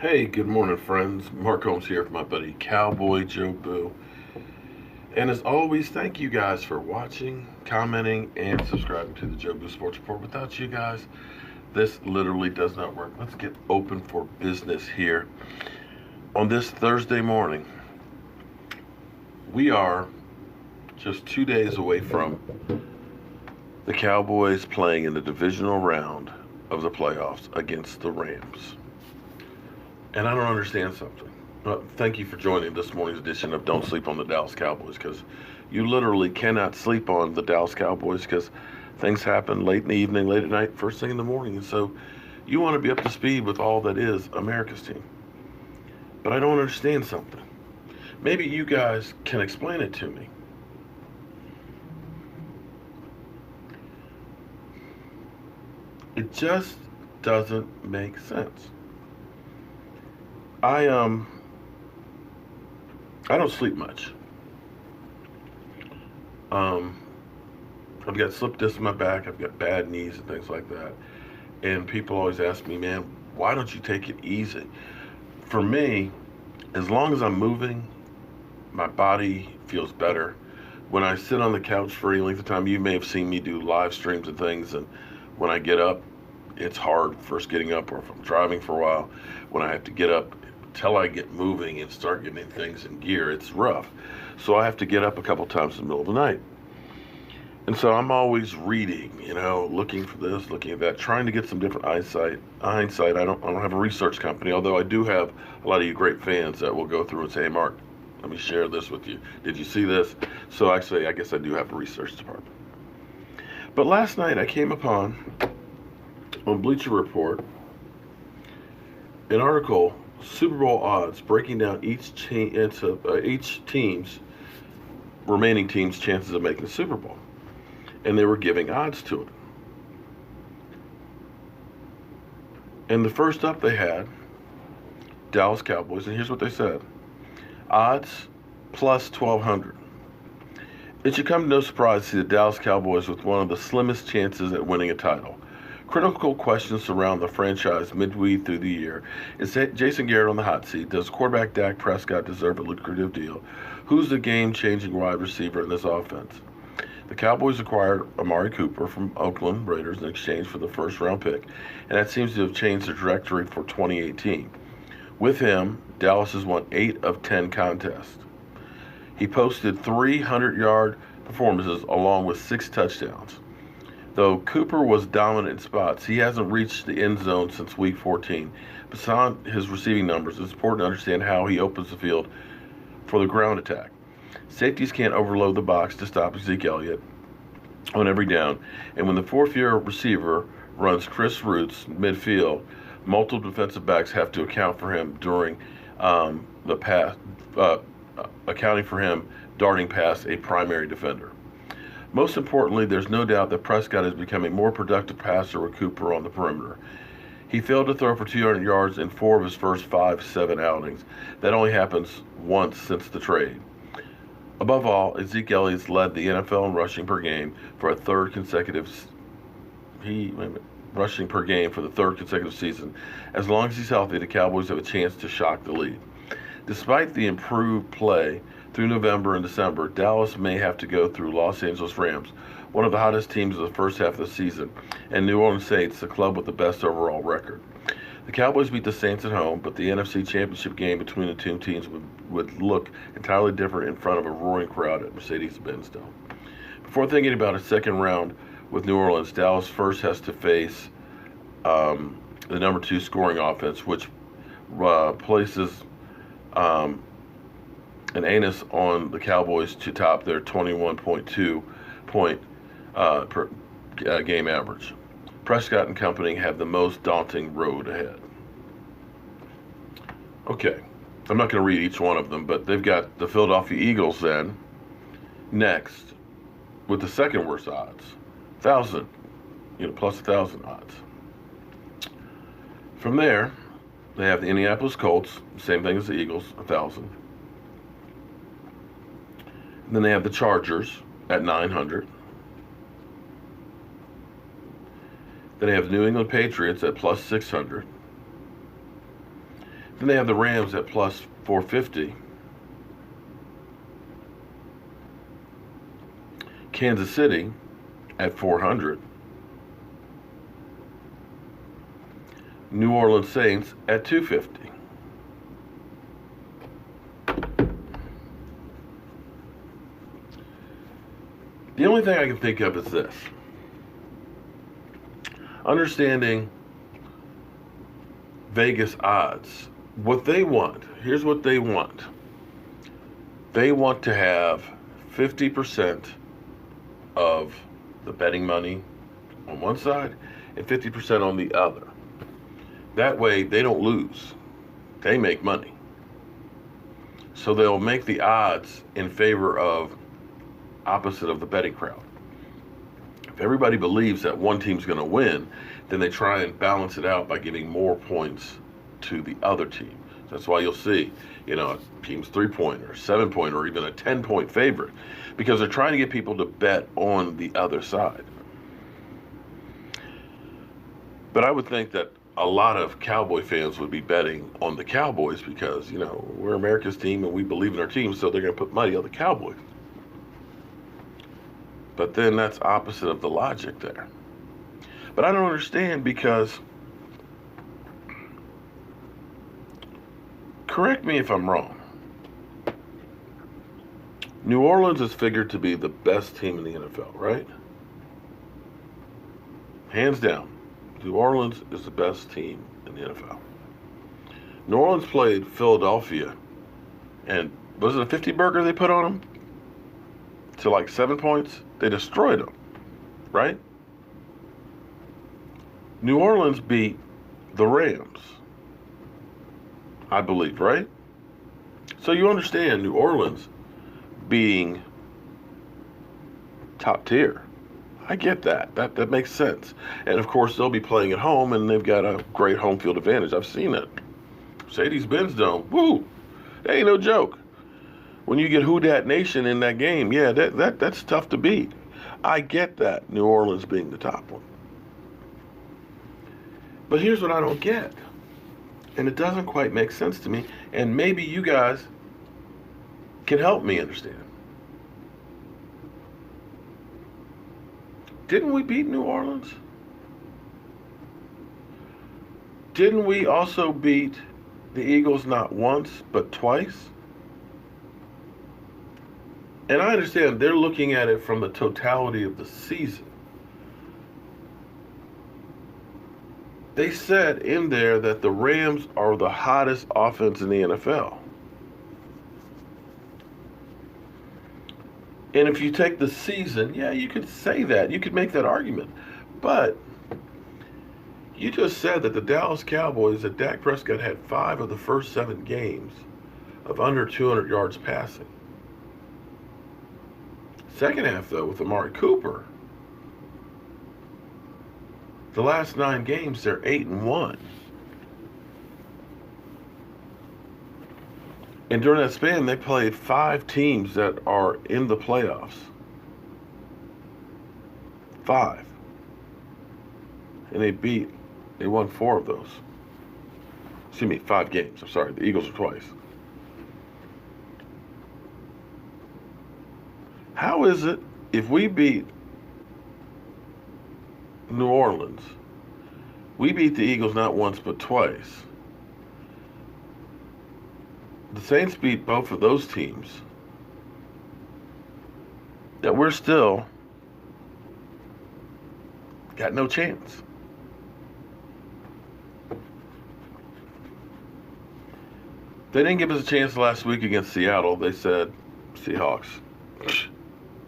Hey, good morning, friends. Mark Holmes here with my buddy Cowboy Joe Boo. And as always, thank you guys for watching, commenting, and subscribing to the Joe Boo Sports Report. Without you guys, this literally does not work. Let's get open for business here. On this Thursday morning, we are just 2 days away from the Cowboys playing in the divisional round of the playoffs against the Rams. And I don't understand something. Thank you for joining this morning's edition of Don't Sleep on the Dallas Cowboys, because you literally cannot sleep on the Dallas Cowboys because things happen late in the evening, late at night, first thing in the morning. And so you want to be up to speed with all that is America's team. But I don't understand something. Maybe you guys can explain it to me. It just doesn't make sense. I I don't sleep much. Um, I've got slip discs in my back. I've got bad knees and things like that. And people always ask me, man, why don't you take it easy? For me, as long as I'm moving, my body feels better. When I sit on the couch for any length of time, you may have seen me do live streams and things. And when I get up, it's hard first getting up, or if I'm driving for a while, when I have to get up until I get moving and start getting things in gear, it's rough. So I have to get up a couple times in the middle of the night. And so I'm always reading, looking for this, looking at that, trying to get some different hindsight. I don't have a research company, although I do have a lot of you great fans that will go through and say, hey, Mark, let me share this with you. Did you see this? So actually, I guess I do have a research department. But last night I came upon, on Bleacher Report, an article, Super Bowl odds, breaking down each team's remaining team's chances of making the Super Bowl. And they were giving odds to it. And the first up they had, Dallas Cowboys, and here's what they said. Odds plus 1,200. It should come to no surprise to see the Dallas Cowboys with one of the slimmest chances at winning a title. Critical questions surround the franchise midway through the year. Is Jason Garrett on the hot seat? Does quarterback Dak Prescott deserve a lucrative deal? Who's the game-changing wide receiver in this offense? The Cowboys acquired Amari Cooper from Oakland Raiders in exchange for the first-round pick, and that seems to have changed the trajectory for 2018. With him, Dallas has won 8 of 10 contests. He posted 300-yard performances along with 6 touchdowns. Though Cooper was dominant in spots, he hasn't reached the end zone since Week 14. Beyond his receiving numbers, it's important to understand how he opens the field for the ground attack. Safeties can't overload the box to stop Zeke Elliott on every down, and when the fourth-year receiver runs Chris Roots midfield, multiple defensive backs have to account for him during the pass, accounting for him darting past a primary defender. Most importantly, there's no doubt that Prescott is becoming a more productive passer with Cooper on the perimeter. He failed to throw for 200 yards in 4 of his first 5-7 outings. That only happens once since the trade. Above all, Ezekiel Elliott's led the NFL in rushing per game for the third consecutive season. As long as he's healthy, the Cowboys have a chance to shock the league. Despite the improved play through November and December, Dallas may have to go through Los Angeles Rams, one of the hottest teams of the first half of the season, and New Orleans Saints, the club with the best overall record. The Cowboys beat the Saints at home, but the NFC Championship game between the two teams would look entirely different in front of a roaring crowd at Mercedes-Benz Dome. Before thinking about a second round with New Orleans, Dallas first has to face the number 2 scoring offense, which places an anus on the Cowboys to top their 21.2 point per game average. Prescott and company have the most daunting road ahead. Okay, I'm not going to read each one of them, but they've got the Philadelphia Eagles then next with the second worst odds, 1,000, plus 1,000 odds. From there, they have the Indianapolis Colts, same thing as the Eagles, 1,000. Then they have the Chargers at 900. Then they have New England Patriots at plus 600. Then they have the Rams at plus 450. Kansas City at 400. New Orleans Saints at 250. The only thing I can think of is this. Understanding Vegas odds. What they want, here's what they want. They want to have 50% of the betting money on one side and 50% on the other. That way they don't lose. They make money. So they'll make the odds in favor of opposite of the betting crowd. If everybody believes that one team's going to win, then they try and balance it out by giving more points to the other team. That's why you'll see, a team's 3-point or 7-point or even a 10-point favorite, because they're trying to get people to bet on the other side. But I would think that a lot of Cowboy fans would be betting on the Cowboys because, we're America's team and we believe in our team, so they're going to put money on the Cowboys. But then that's opposite of the logic there. But I don't understand because, correct me if I'm wrong, New Orleans is figured to be the best team in the NFL, right? Hands down, New Orleans is the best team in the NFL. New Orleans played Philadelphia, and was it a 50 burger they put on them? To like 7 points? They destroyed them, right? New Orleans beat the Rams, I believe, right? So you understand New Orleans being top tier. I get that. That makes sense. And of course, they'll be playing at home, and they've got a great home field advantage. I've seen it. Mercedes-Benz Dome, woo! That ain't no joke. When you get Who Dat Nation in that game, yeah, that's tough to beat. I get that, New Orleans being the top one. But here's what I don't get. And it doesn't quite make sense to me. And maybe you guys can help me understand. Didn't we beat New Orleans? Didn't we also beat the Eagles not once, but twice? And I understand they're looking at it from the totality of the season. They said in there that the Rams are the hottest offense in the NFL. And if you take the season, yeah, you could say that. You could make that argument. But you just said that the Dallas Cowboys, that Dak Prescott had 5 of the first 7 games of under 200 yards passing. Second half, though, with Amari Cooper, the last 9 games, they're 8-1. And during that span, they played 5 teams that are in the playoffs. 5. And they won 4 of those. 5 games. I'm sorry, the Eagles are twice. How is it if we beat New Orleans, we beat the Eagles not once but twice? The Saints beat both of those teams, that we're still got no chance. They didn't give us a chance last week against Seattle. They said, Seahawks,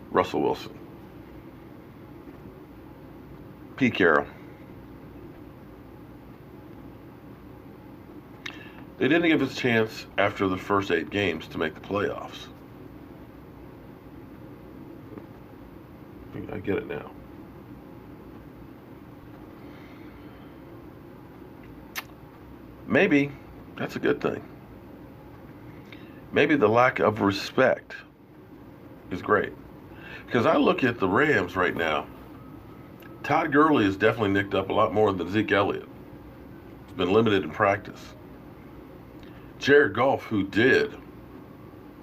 Russell Wilson, Pete Carroll. They didn't give us a chance after the first 8 games to make the playoffs. I get it now. Maybe that's a good thing. Maybe the lack of respect is great. Because I look at the Rams right now, Todd Gurley is definitely nicked up a lot more than Zeke Elliott. He's been limited in practice. Jared Goff, who did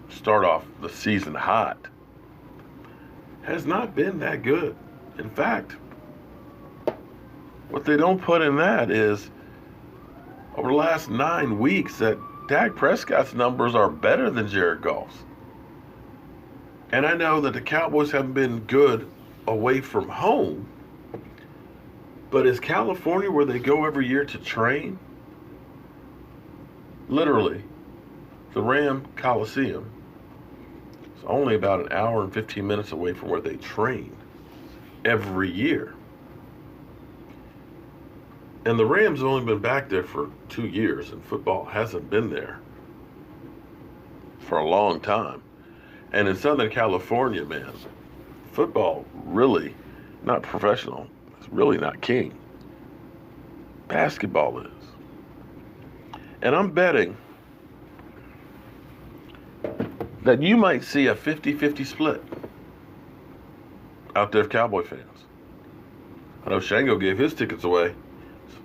start off the season hot, has not been that good. In fact, what they don't put in that is over the last 9 weeks that Dak Prescott's numbers are better than Jared Goff's. And I know that the Cowboys haven't been good away from home, but is California where they go every year to train? Literally, the Ram Coliseum is only about an hour and 15 minutes away from where they train every year. And the Rams have only been back there for 2 years, and football hasn't been there for a long time. And in Southern California, man, football really not professional. It's really not king. Basketball is. And I'm betting that you might see a 50-50 split out there of Cowboy fans. I know Shango gave his tickets away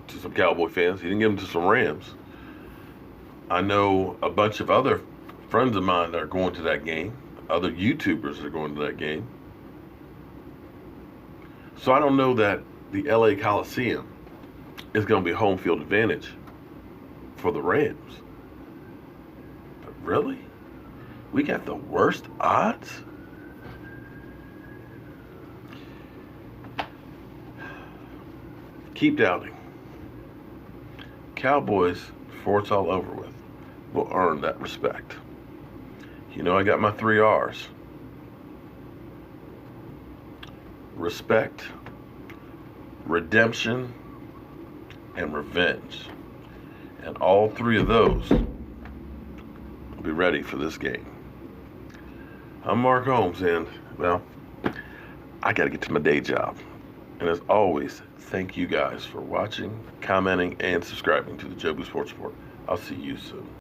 to some Cowboy fans. He didn't give them to some Rams. I know a bunch of other friends of mine that are going to that game. Other YouTubers are going to that game. So I don't know that the LA Coliseum is going to be home field advantage for the Rams. But really? We got the worst odds? Keep doubting. Cowboys, before it's all over with, will earn that respect. You know, I got my 3 R's. Respect, redemption, and revenge. And all 3 of those will be ready for this game. I'm Mark Holmes, and, well, I got to get to my day job. And as always, thank you guys for watching, commenting, and subscribing to the Jobu Sports Report. I'll see you soon.